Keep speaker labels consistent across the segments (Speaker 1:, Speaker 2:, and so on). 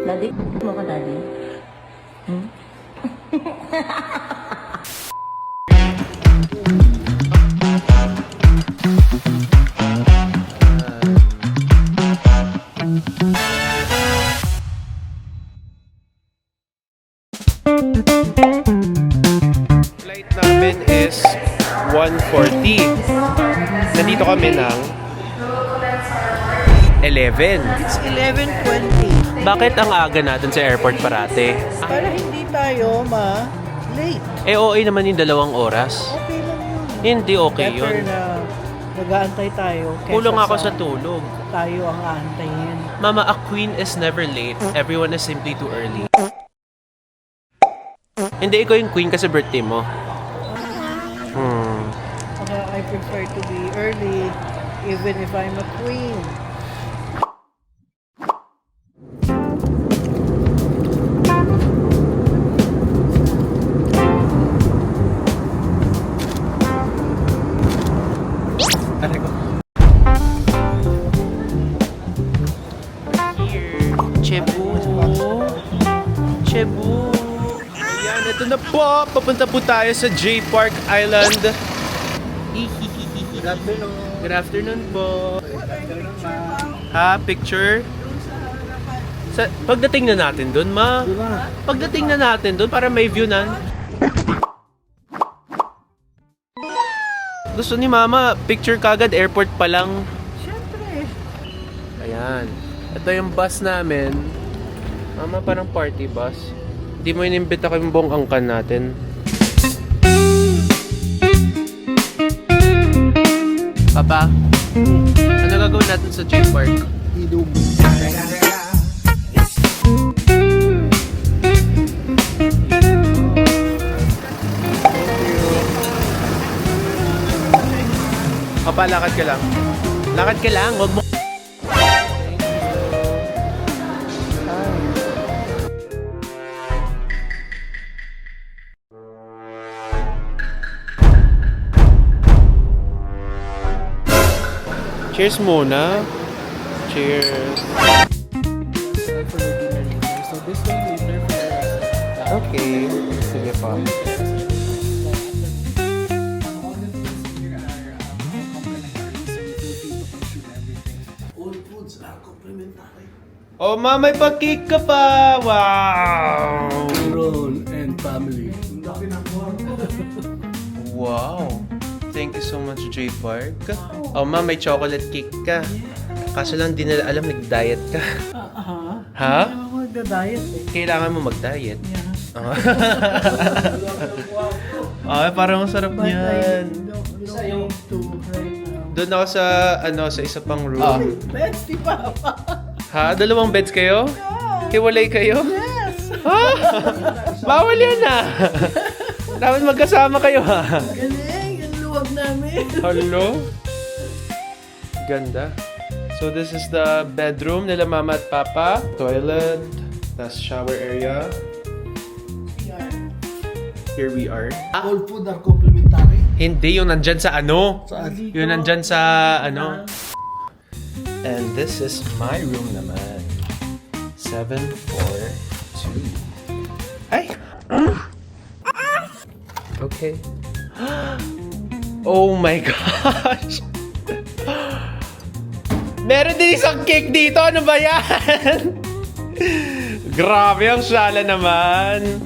Speaker 1: Daddy, mo ka, Daddy? Hmm?
Speaker 2: Flight namin is 1:40. Nandito kami ng 11.
Speaker 3: It's 11:20.
Speaker 2: Bakit ang aga natin sa airport parate?
Speaker 3: Para hindi tayo ma-late.
Speaker 2: Eh, okay naman yung 2 oras.
Speaker 3: Okay lang yun.
Speaker 2: Hindi okay
Speaker 3: Better
Speaker 2: yun.
Speaker 3: na nag-aantay tayo kaysa
Speaker 2: Kulang ako sa tulog.
Speaker 3: tayo ang aantayin.
Speaker 2: Mama, a queen is never late. Everyone is simply too early. Hindi, ikaw yung queen kasi birthday mo.
Speaker 3: I prefer to be early even if I'm a queen.
Speaker 2: Aray ko. Here. Cebu. Cebu. Ayan, ito na po. Papunta po tayo sa J Park Island. Good afternoon. Good afternoon po. Ha, picture? Pagdating na natin dun, ma. Pagdating na natin dun, para may view na. Gusto ni mama, picture kagad, airport pa lang.
Speaker 3: Siyempre.
Speaker 2: Ayan. Ito yung bus namin. Mama, parang party bus. Hindi mo inimbita ko yung buong angkan natin. Papa, ano gagawin natin sa J Park?
Speaker 3: Idog.
Speaker 2: Papa, lakad ka lang. Lakad ka lang, huwag mo. Cheers muna. Cheers.
Speaker 3: So this one later for
Speaker 2: Okay. Sige pa.
Speaker 3: all foods are complimentary.
Speaker 2: Oh, ma, may pa-cake ka pa! Wow!
Speaker 3: Ron and family.
Speaker 2: Wow! Thank you so much, J Park. Oh, ma, may chocolate cake ka. Kaso lang, di nila alam, nag-diet ka. Ha?
Speaker 3: Hindi ako nagda-diet eh.
Speaker 2: Kailangan mo mag-diet.
Speaker 3: Yeah.
Speaker 2: Ay, parang masarap
Speaker 3: But I
Speaker 2: niyan.
Speaker 3: don't want to right now.
Speaker 2: Doon ako sa, sa isa pang room.
Speaker 3: Best ni Papa.
Speaker 2: Ha? 2 beds kayo? Hiwalay kayo?
Speaker 3: Yes.
Speaker 2: Ha? Bawal yan ah! Dapat magkasama kayo ha?
Speaker 3: Galing, yung luwag namin.
Speaker 2: Hello? Ganda. So this is the bedroom nila mama at papa. Toilet. Tas shower area. Here we are.
Speaker 3: All food are complimentary.
Speaker 2: Hindi, yung nandyan sa ano.
Speaker 3: Saan?
Speaker 2: Yung nandyan sa ano. And this is my room naman. 742. Ay! Okay. Oh my gosh! Meron din isang cake dito! Ano ba yan? Grabe, ang shala naman!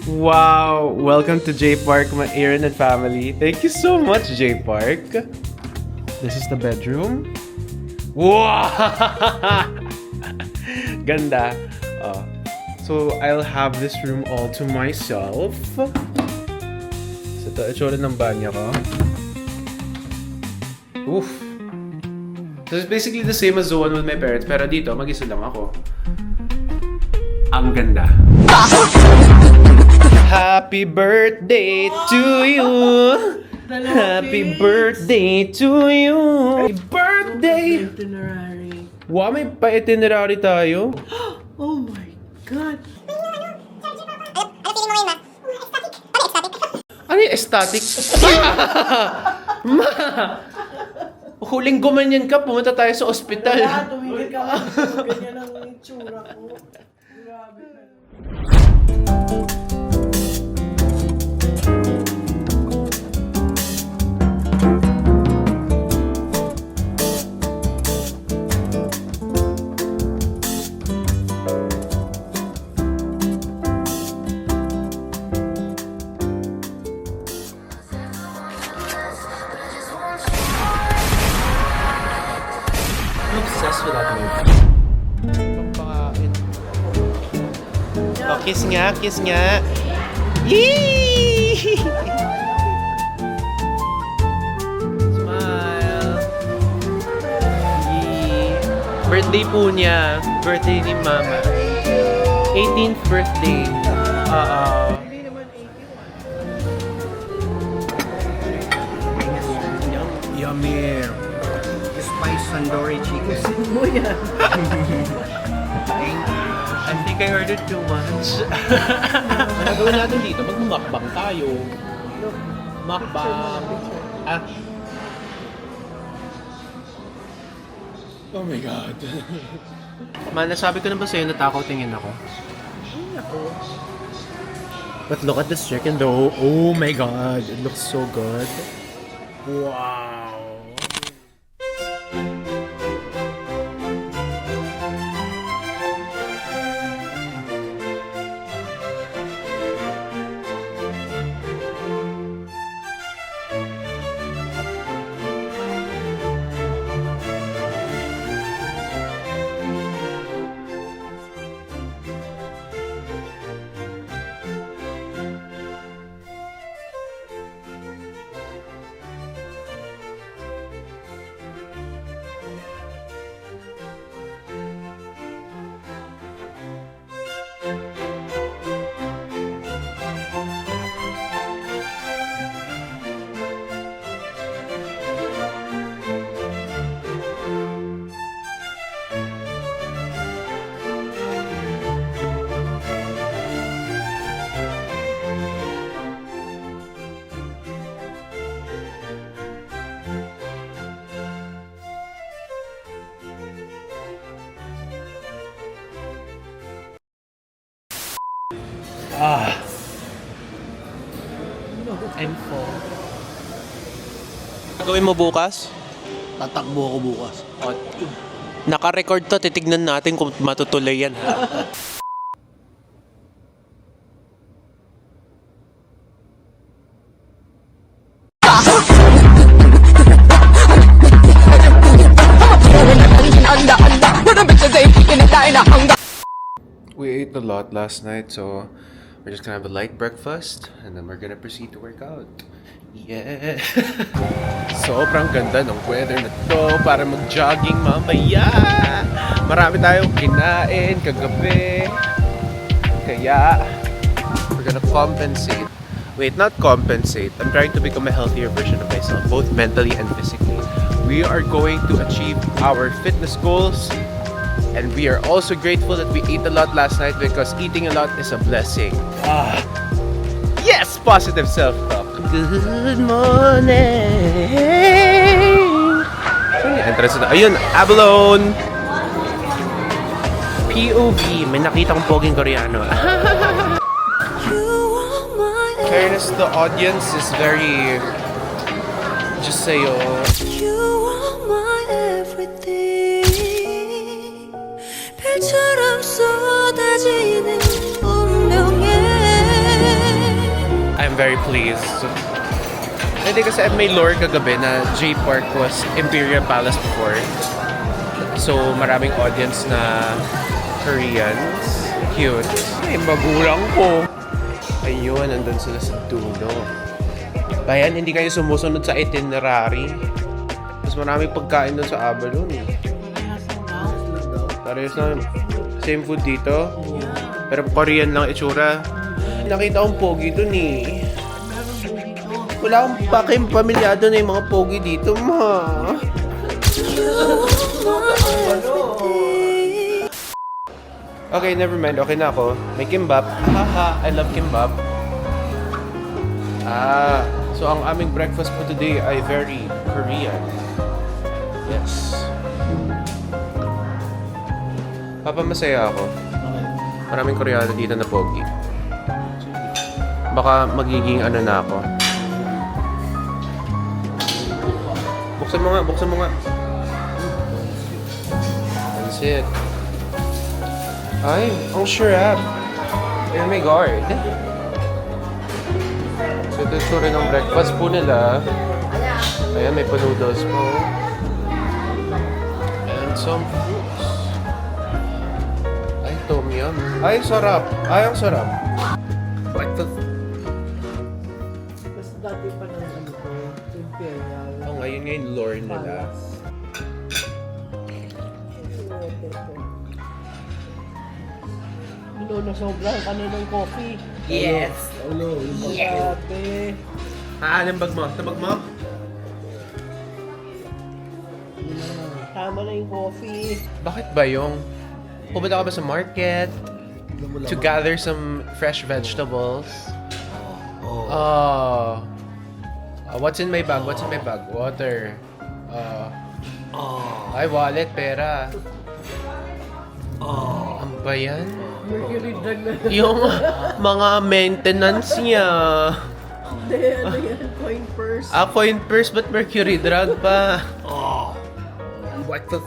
Speaker 2: Wow! Welcome to J Park, my Aaron and family. Thank you so much, J Park. This is the bedroom. Wow! Ganda. So, I'll have this room all to myself. So, ito, itsura ng banyo ko. Oof. So, it's basically the same as the one with my parents, pero dito, mag-isa lang ako. Ang ganda. Happy birthday to you! Happy birthday to you! Happy birthday!
Speaker 3: Itinerary.
Speaker 2: Wow, may pa-itinerary tayo.
Speaker 3: Oh my God.
Speaker 2: Ano yung static? Ma! Huling gumanyan ka, pumunta tayo sa ospital.
Speaker 3: Tumigil ka. Ganyan ang itsura ko. Grabe na.
Speaker 2: I'm obsessed with that movie. Pangkain. Oh, kiss nga, kiss nga. Yee! Smile. Yee. Birthday po niya. Birthday ni Mama. 18th birthday.
Speaker 3: Hindi naman 81.
Speaker 4: Yummy. Spice tandoori chicken.
Speaker 3: Mo yan.
Speaker 2: I think I ordered too much. Ano gawin natin dito? Mag-mukbang tayo. Mukbang. Ah. Oh my God. Man, nasabi ko na ba sa'yo natakaw tingin ako? But look at this chicken though. Oh my God. It looks so good. Wow. I'm full. Gawin mo bukas?
Speaker 4: Tatakbo ako bukas.
Speaker 2: Naka-record to, titignan natin kung matutuloy yan. We ate a lot last night, so we're just gonna have a light breakfast and then we're gonna proceed to work out. Yeah! Sobrang ganda ng weather na to para mag-jogging mamaya! Marami tayong kinain kagabi. Kaya, we're gonna compensate. Wait, not compensate. I'm trying to become a healthier version of myself, both mentally and physically. We are going to achieve our fitness goals. And we are also grateful that we ate a lot last night because eating a lot is a blessing. Yes! Positive self-talk. Good morning! Entrance na. Ayun, Abalone! POV. May nakita kong poging Koreano. Fairness, the audience is very... Just sayo.
Speaker 5: You are my everything. 별처럼 쏟아지는 운명에.
Speaker 2: I'm very pleased. Hindi kasi may lore kagabi na J Park was Imperial Palace before. So maraming audience na Koreans. Cute. Ay, magulang ko. Ayun, nandun sila sa dulo. Bayan, hindi kayo sumusunod sa itinerary. Mas maraming pagkain doon sa Abalone. Parehas na. Same food dito. Pero Korean lang itsura. Nakita kong pogi doon eh. Wala akong pakim pamilyado na yung mga pogi dito, ma. Okay, never mind. Okay na ako. May kimbap. Haha, I love kimbap. So ang aming breakfast for today ay very Korean. Yes. Papamasaya ako. Maraming Koreano dito na pogi. Baka magiging ano na ako. Buksan mo nga, buksan mo nga. That's it. Ay, ang sharap. Oh my God. So, ito yung sure ng breakfast po nila. Ayan, may panudos po. And some fruits. Ay, tom yum. Ay, sarap. Ay, ang sarap. Breakfast.
Speaker 3: Mas dati pa ng ano ko, Imperial.
Speaker 2: Oh, ngayon nga yung lore nila.
Speaker 3: Palace. Ano na sobrang kaninang coffee.
Speaker 2: Yes!
Speaker 3: Grabe.
Speaker 2: Anong bag mo? Ito bag mo?
Speaker 3: Tama na yung coffee.
Speaker 2: Bakit ba yung... Pupunta ka ba sa market to gather some fresh vegetables? Oh. What's in my bag? What's in my bag? Water. Ay, wallet, pera. Ano ba yan?
Speaker 3: Mercury drug na.
Speaker 2: Yung mga maintenance niya.
Speaker 3: Hindi, ano yan? Coin purse.
Speaker 2: Coin purse, but mercury drug pa? What the...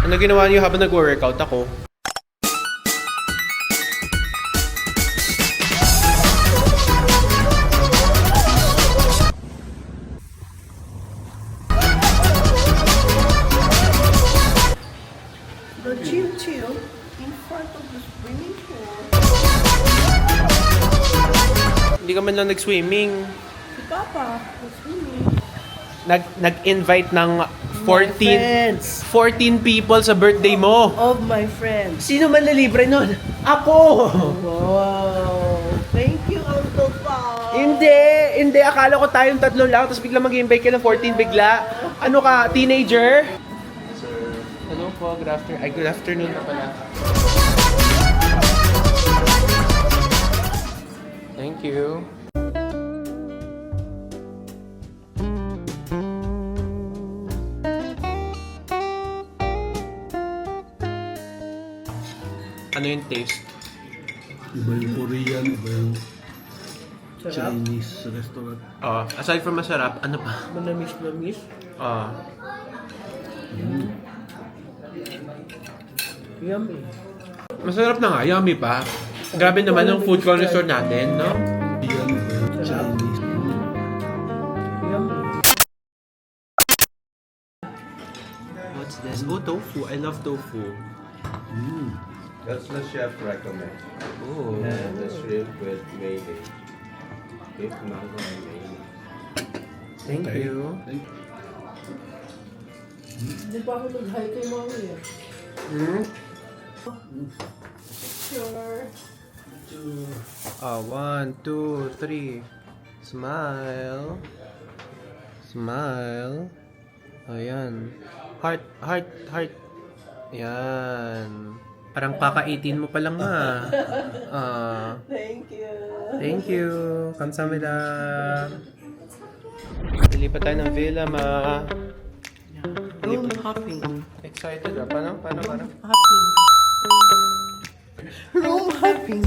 Speaker 2: Ano ginawa niyo habang nag-workout ako?
Speaker 3: The chill in front of the swimming pool.
Speaker 2: Hindi ka man lang nag-swimming.
Speaker 3: Si Papa, the swimming.
Speaker 2: Nag-invite ng
Speaker 3: My friends.
Speaker 2: 14 people sa birthday mo.
Speaker 3: Of my friends.
Speaker 2: Sino man nalibre nun? Ako!
Speaker 3: Wow. Thank you, Uncle Pa.
Speaker 2: Hindi. Akala ko tayong tatlo lang, tapos bigla mag-invite ka ng 14 bigla. Ano ka, teenager? Sir. Hello po, good afternoon. Ay, good afternoon na pala. Thank you. Ano yung taste?
Speaker 6: Iba yung Korean, iba yung
Speaker 3: Sarap.
Speaker 6: Chinese restaurant.
Speaker 2: Aside from masarap, ano pa?
Speaker 3: Manamis. Yummy.
Speaker 2: Masarap na nga, yummy pa. Grabe naman yung food connoisseur natin, no?
Speaker 6: Korean, iba yung Chinese.
Speaker 3: Yummy.
Speaker 2: What's this? Oh, tofu. I love tofu.
Speaker 7: That's the chef recommend.
Speaker 2: Oh.
Speaker 7: And the shrimp with mayonnaise. With mango and mayonnaise.
Speaker 2: Thank you.
Speaker 3: Hindi pa ako nag-hi kay Mami eh. Sure.
Speaker 2: 1, 2, 3. Smile. Smile. Ayan. Heart. Yan. Parang kaka-18 mo pa lang ha.
Speaker 3: Thank you.
Speaker 2: Thank you. Kamsahamnida. Lilipat tayo ng villa, ma.
Speaker 3: Room hopping.
Speaker 2: Excited ah. Paano?
Speaker 3: Hopping. Room hopping.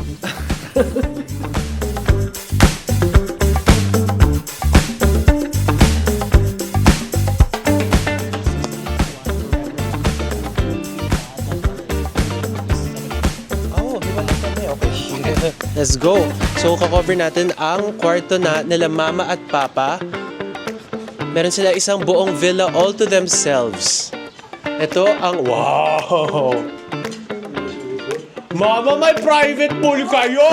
Speaker 2: Oh, di ba lang kami? Okay. Let's go. So, kakover natin ang kwarto na nila mama at papa. Meron sila isang buong villa all to themselves. Ito ang... Wow! Mama, may private pool kayo!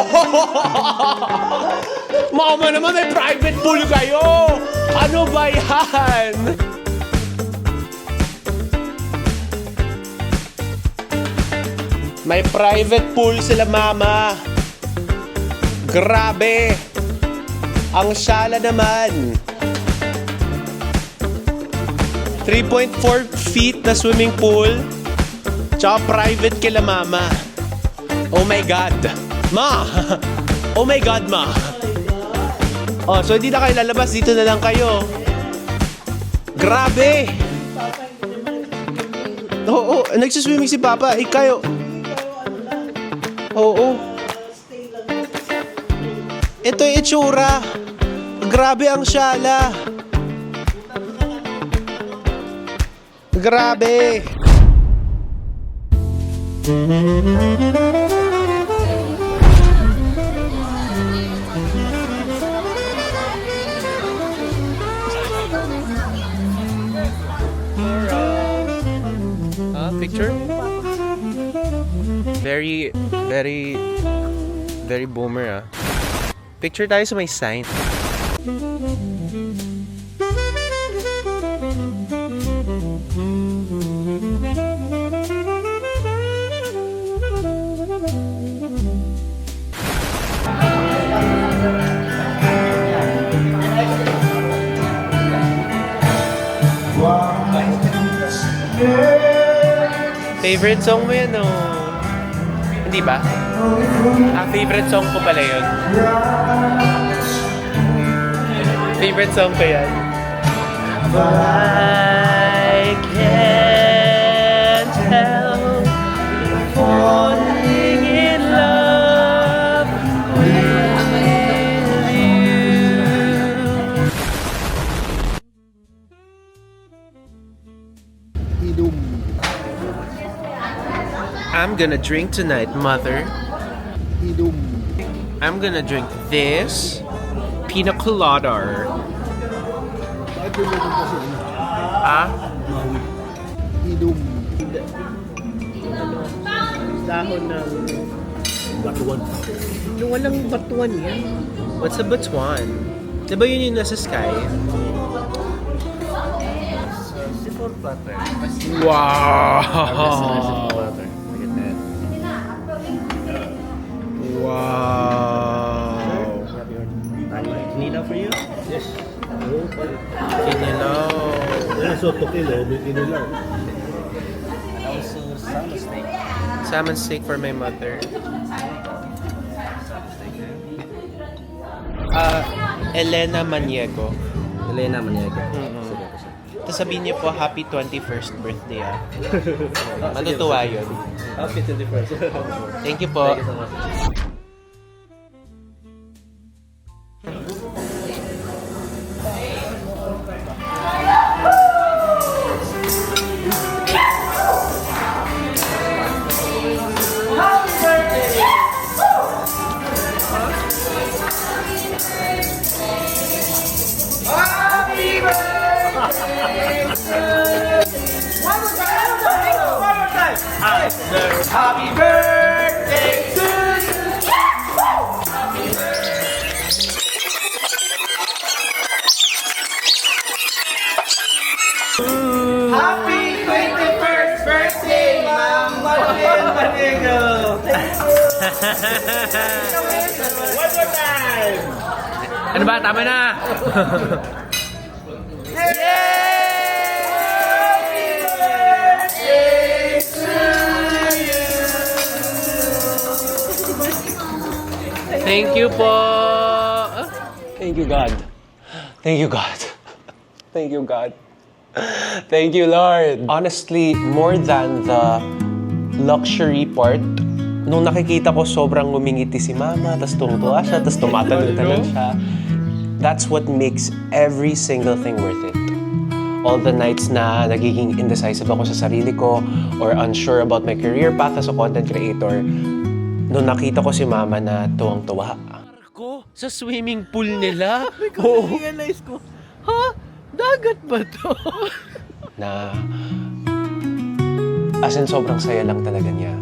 Speaker 2: Mama naman, may private pool kayo! Ano ba yan? May private pool sila, mama. Grabe! Ang shala naman. 3.4 feet na swimming pool. Tsaka private kila mama. Oh my God. Ma! Oh my God, ma. Oh, so hindi na kayo lalabas. Dito na lang kayo. Grabe! Oo, nagsiswimming si Papa. Kayo. Oo. Ito yung itsura. Grabe ang shala. Grabe. Picture? Very boomer, ah. Picture tayo sa may sign. Favorite song mo yan, oh. Hindi ba? Favorite song ko pala yun. Favorite song ko yan. I can't help falling in love with you.
Speaker 6: Idum.
Speaker 2: I'm gonna drink tonight, mother.
Speaker 6: Idum.
Speaker 2: I'm gonna drink this pina colada.
Speaker 6: Bakit yung meron kasi ano?
Speaker 2: Ah?
Speaker 6: Maui. Idum.
Speaker 3: Dahon ng...
Speaker 6: Batuan.
Speaker 3: Walang batuan yan.
Speaker 2: What's a batuan? Diba yun yung nasa sky?
Speaker 7: Sipon platter.
Speaker 2: Wow!
Speaker 7: Platter. Look at that.
Speaker 2: Wow!
Speaker 7: Nina for you?
Speaker 6: Yes.
Speaker 2: Kinilaw.
Speaker 6: Yan, so tokilo, may kinilaw.
Speaker 7: And also salmon steak.
Speaker 2: Salmon steak for my mother. Elena Maniego.
Speaker 7: Elena Maniaga.
Speaker 2: Tapos sabihin niyo po, happy 21st birthday, ah. Matutuwa yun.
Speaker 7: Happy 21st.
Speaker 2: Thank you po.
Speaker 7: Thank you so much.
Speaker 2: Happy birthday to you! Happy 21st birthday, Ma'am Maniego! One more time! Ano ba? Tama na! Thank you po. Thank you, God. Thank you, God. Thank you, God. Thank you, Lord. Honestly, more than the luxury part, nung nakikita ko sobrang ngumingiti si Mama, tas tumutuwa siya, tas tumatalon-talon siya. That's what makes every single thing worth it. All the nights na nagiging indecisive ako sa sarili ko or unsure about my career path as a content creator, nung nakita ko si Mama na tuwang-tuwa. Sa swimming pool nila?
Speaker 3: Realize ko, ha? Dagat ba to?
Speaker 2: Na as in sobrang saya lang talaga niya.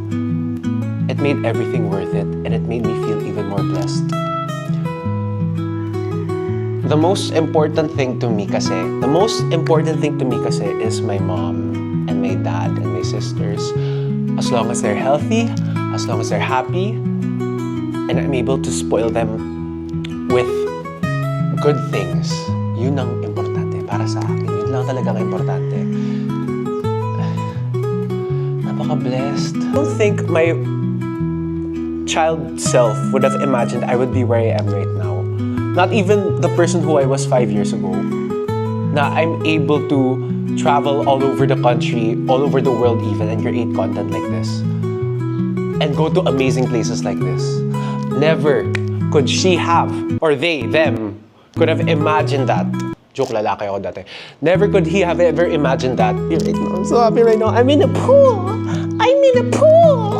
Speaker 2: It made everything worth it and it made me feel even more blessed. The most important thing to me kasi is my mom and my dad and my sisters. As long as they're healthy, as long as they're happy, and I'm able to spoil them with good things, yun ang importante para sa akin. Yun lang talaga ang importante. Napaka-blessed. I don't think my child self would have imagined I would be where I am right now. Not even the person who I was 5 years ago. Na I'm able to travel all over the country, all over the world even, and create content like this. And go to amazing places like this. Never could she have, or they, them, could have imagined that. Joke, lalaki ako dati. Never could he have ever imagined that. I'm so happy right now. I'm in a pool! I'm in a pool!